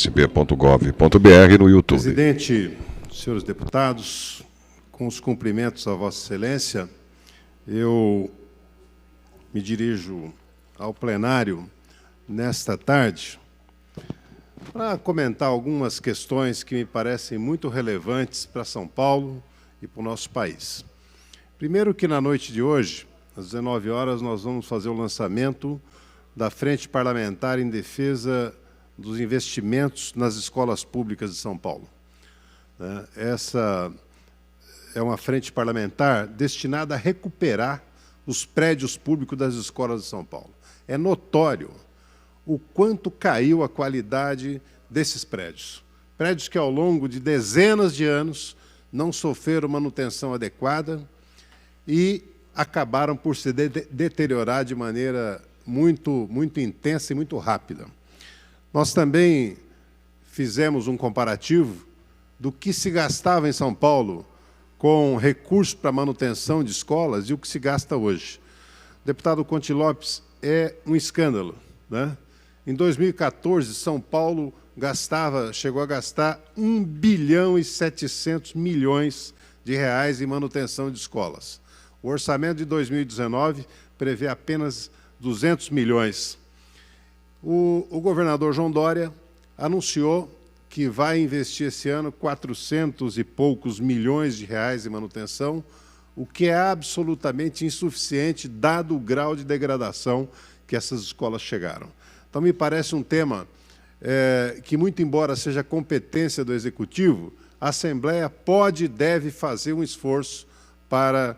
sp.gov.br no YouTube. Presidente, senhores deputados, com os cumprimentos a Vossa Excelência, eu me dirijo ao plenário nesta tarde para comentar algumas questões que me parecem muito relevantes para São Paulo e para o nosso país. Primeiro que na noite de hoje, às 19 horas, nós vamos fazer o lançamento da Frente Parlamentar em Defesa dos Investimentos nas Escolas Públicas de São Paulo. Essa é uma frente parlamentar destinada a recuperar os prédios públicos das escolas de São Paulo. É notório o quanto caiu a qualidade desses prédios. Prédios que, ao longo de dezenas de anos, não sofreram manutenção adequada e acabaram por se deteriorar de maneira muito intensa e muito rápida. Nós também fizemos um comparativo do que se gastava em São Paulo com recursos para manutenção de escolas e o que se gasta hoje. O deputado Conte Lopes, é um escândalo, né? Em 2014, São Paulo chegou a gastar 1 bilhão e 700 milhões de reais em manutenção de escolas. O orçamento de 2019 prevê apenas 200 milhões. O governador João Dória anunciou que vai investir esse ano 400 e poucos milhões de reais em manutenção, o que é absolutamente insuficiente, dado o grau de degradação que essas escolas chegaram. Então, me parece um tema que, muito embora seja competência do Executivo, a Assembleia pode e deve fazer um esforço para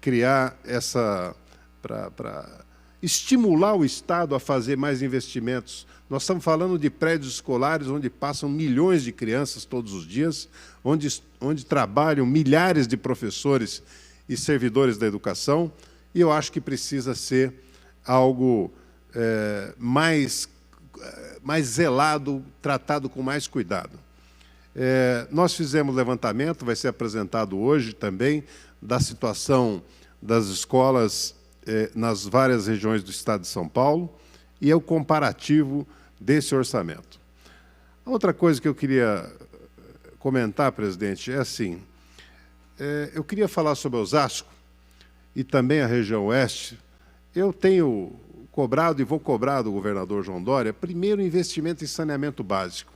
criar para estimular o Estado a fazer mais investimentos. Nós estamos falando de prédios escolares onde passam milhões de crianças todos os dias, onde trabalham milhares de professores e servidores da educação, e eu acho que precisa ser algo mais zelado, tratado com mais cuidado. Nós fizemos levantamento, vai ser apresentado hoje também, da situação das escolas nas várias regiões do Estado de São Paulo, e é o comparativo desse orçamento. Outra coisa que eu queria comentar, presidente, é assim, eu queria falar sobre Osasco e também a região oeste. Eu tenho cobrado e vou cobrar do governador João Dória, primeiro, investimento em saneamento básico.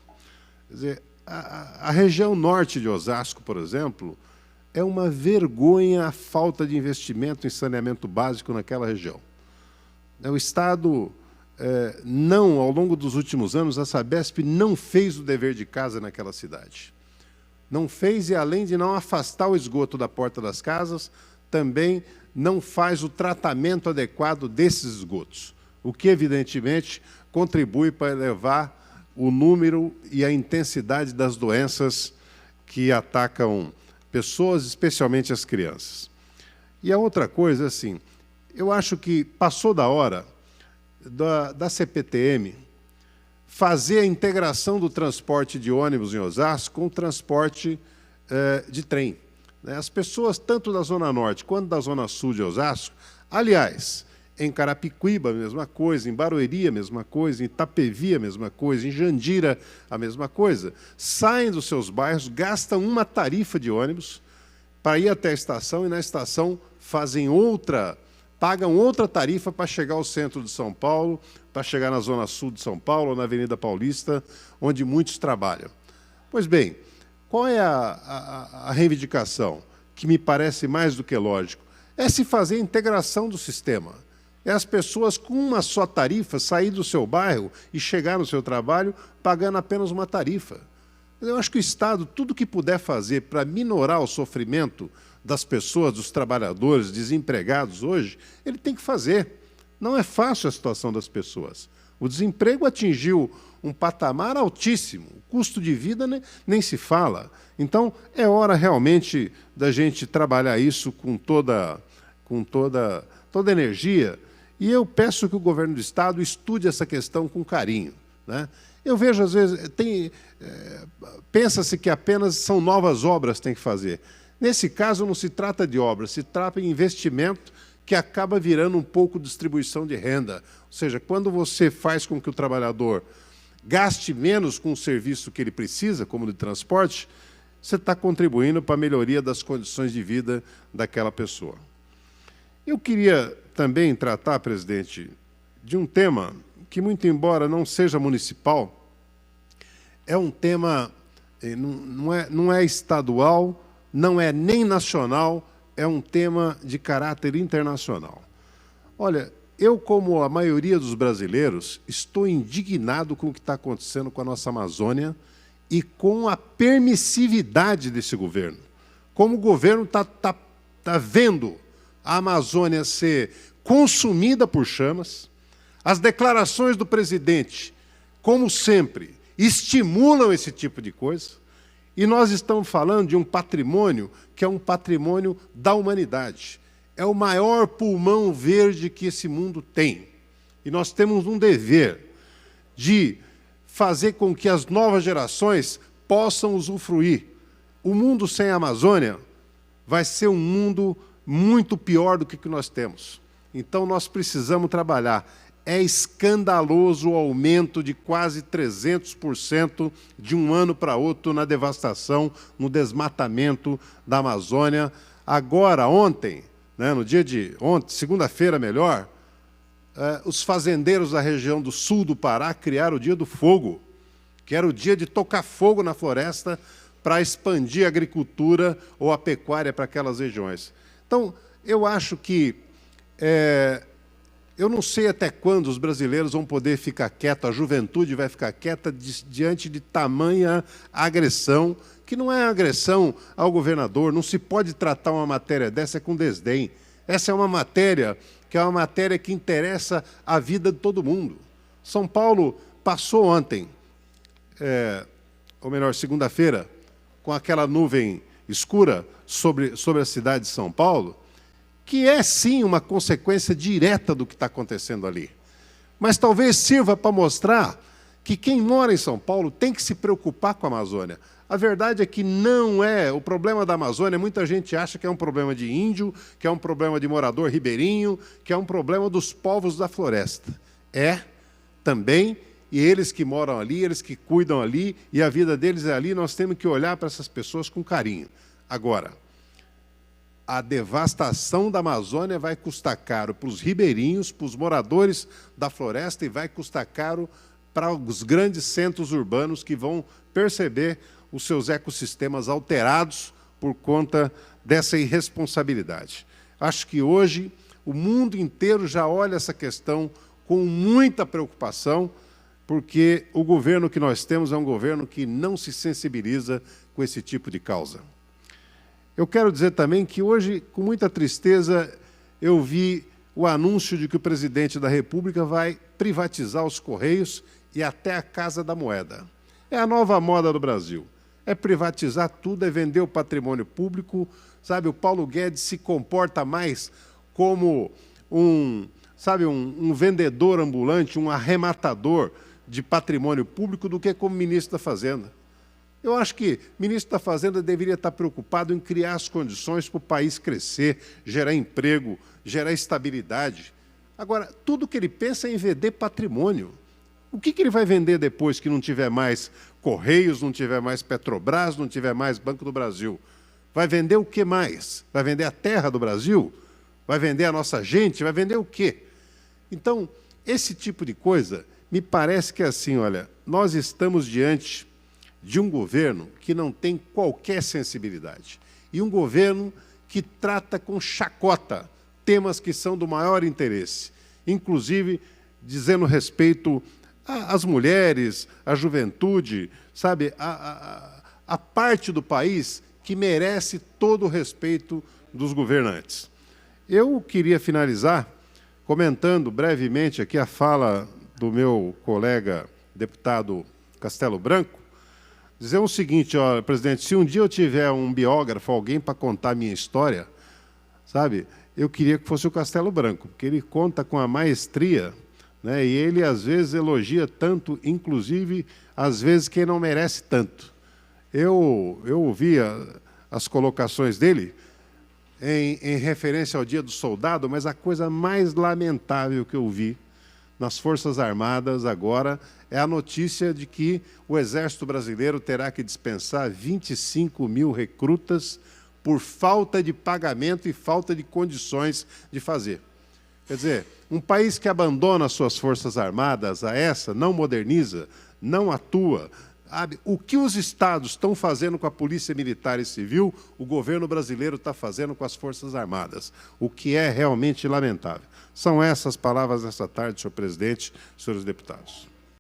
Quer dizer, a região norte de Osasco, por exemplo, é uma vergonha a falta de investimento em saneamento básico naquela região. O Estado não, ao longo dos últimos anos, a Sabesp não fez o dever de casa naquela cidade. Não fez e, além de não afastar o esgoto da porta das casas, também não faz o tratamento adequado desses esgotos, o que, evidentemente, contribui para elevar o número e a intensidade das doenças que atacam pessoas, especialmente as crianças. E a outra coisa, assim, eu acho que passou da hora da CPTM fazer a integração do transporte de ônibus em Osasco com o transporte de trem. As pessoas, tanto da Zona Norte quanto da Zona Sul de Osasco, aliás, em Carapicuíba, a mesma coisa, em Barueri, a mesma coisa, em Itapevi, a mesma coisa, em Jandira, a mesma coisa, saem dos seus bairros, gastam uma tarifa de ônibus para ir até a estação e, na estação, pagam outra tarifa para chegar ao centro de São Paulo, para chegar na Zona Sul de São Paulo, ou na Avenida Paulista, onde muitos trabalham. Pois bem, qual é a reivindicação, que me parece mais do que lógico? É se fazer a integração do sistema. É as pessoas, com uma só tarifa, sair do seu bairro e chegar no seu trabalho pagando apenas uma tarifa. Eu acho que o Estado, tudo que puder fazer para minorar o sofrimento das pessoas, dos trabalhadores, desempregados hoje, ele tem que fazer. Não é fácil a situação das pessoas. O desemprego atingiu um patamar altíssimo, o custo de vida nem se fala. Então, é hora realmente da gente trabalhar isso com toda energia. E eu peço que o governo do Estado estude essa questão com carinho, né? Eu vejo, às vezes, pensa-se que apenas são novas obras que tem que fazer. Nesse caso, não se trata de obras, se trata de investimento que acaba virando um pouco distribuição de renda. Ou seja, quando você faz com que o trabalhador gaste menos com o serviço que ele precisa, como de transporte, você está contribuindo para a melhoria das condições de vida daquela pessoa. Eu queria também tratar, presidente, de um tema que, muito embora não seja municipal, é um tema, não é estadual, não é nem nacional, é um tema de caráter internacional. Olha, eu, como a maioria dos brasileiros, estou indignado com o que está acontecendo com a nossa Amazônia e com a permissividade desse governo. Como o governo está vendo a Amazônia ser consumida por chamas, as declarações do presidente, como sempre, estimulam esse tipo de coisa, e nós estamos falando de um patrimônio que é um patrimônio da humanidade. É o maior pulmão verde que esse mundo tem. E nós temos um dever de fazer com que as novas gerações possam usufruir. O mundo sem a Amazônia vai ser um mundo muito pior do que o que nós temos. Então, nós precisamos trabalhar. É escandaloso o aumento de quase 300% de um ano para outro na devastação, no desmatamento da Amazônia. Agora, ontem, no dia de ontem, segunda-feira melhor, os fazendeiros da região do sul do Pará criaram o Dia do Fogo, que era o dia de tocar fogo na floresta para expandir a agricultura ou a pecuária para aquelas regiões. Então, eu acho que eu não sei até quando os brasileiros vão poder ficar quietos, a juventude vai ficar quieta diante de tamanha agressão, que não é agressão ao governador, não se pode tratar uma matéria dessa com desdém. Essa é uma matéria que interessa a vida de todo mundo. São Paulo passou ontem, ou melhor, segunda-feira, com aquela nuvem escura sobre a cidade de São Paulo, que é, sim, uma consequência direta do que está acontecendo ali. Mas talvez sirva para mostrar que quem mora em São Paulo tem que se preocupar com a Amazônia. A verdade é que não é. O problema da Amazônia, muita gente acha que é um problema de índio, que é um problema de morador ribeirinho, que é um problema dos povos da floresta. É também, e eles que moram ali, eles que cuidam ali, e a vida deles é ali, nós temos que olhar para essas pessoas com carinho. Agora, a devastação da Amazônia vai custar caro para os ribeirinhos, para os moradores da floresta, e vai custar caro para os grandes centros urbanos que vão perceber os seus ecossistemas alterados por conta dessa irresponsabilidade. Acho que hoje o mundo inteiro já olha essa questão com muita preocupação, porque o governo que nós temos é um governo que não se sensibiliza com esse tipo de causa. Eu quero dizer também que hoje, com muita tristeza, eu vi o anúncio de que o presidente da República vai privatizar os Correios e até a Casa da Moeda. É a nova moda do Brasil. É privatizar tudo, é vender o patrimônio público. Sabe, o Paulo Guedes se comporta mais como um vendedor ambulante, um arrematador de patrimônio público do que como ministro da Fazenda. Eu acho que o ministro da Fazenda deveria estar preocupado em criar as condições para o país crescer, gerar emprego, gerar estabilidade. Agora, tudo que ele pensa é em vender patrimônio. O que ele vai vender depois que não tiver mais Correios, não tiver mais Petrobras, não tiver mais Banco do Brasil? Vai vender o que mais? Vai vender a terra do Brasil? Vai vender a nossa gente? Vai vender o quê? Então, esse tipo de coisa, me parece que é assim, olha, nós estamos diante de um governo que não tem qualquer sensibilidade. E um governo que trata com chacota temas que são do maior interesse, inclusive dizendo respeito às mulheres, à juventude, sabe, a parte do país que merece todo o respeito dos governantes. Eu queria finalizar comentando brevemente aqui a fala do meu colega deputado Castelo Branco, dizer o seguinte, ó, presidente, se um dia eu tiver um biógrafo, alguém para contar a minha história, sabe, eu queria que fosse o Castelo Branco, porque ele conta com a maestria, né, e ele, às vezes, elogia tanto, inclusive, às vezes, quem não merece tanto. Eu ouvi as colocações dele em referência ao Dia do Soldado, mas a coisa mais lamentável que eu vi nas Forças Armadas agora é a notícia de que o Exército Brasileiro terá que dispensar 25 mil recrutas por falta de pagamento e falta de condições de fazer. Quer dizer, um país que abandona suas Forças Armadas a essa, não moderniza, não atua. O que os estados estão fazendo com a Polícia Militar e Civil, o governo brasileiro está fazendo com as Forças Armadas, o que é realmente lamentável. São essas palavras dessa tarde, senhor presidente, senhores deputados.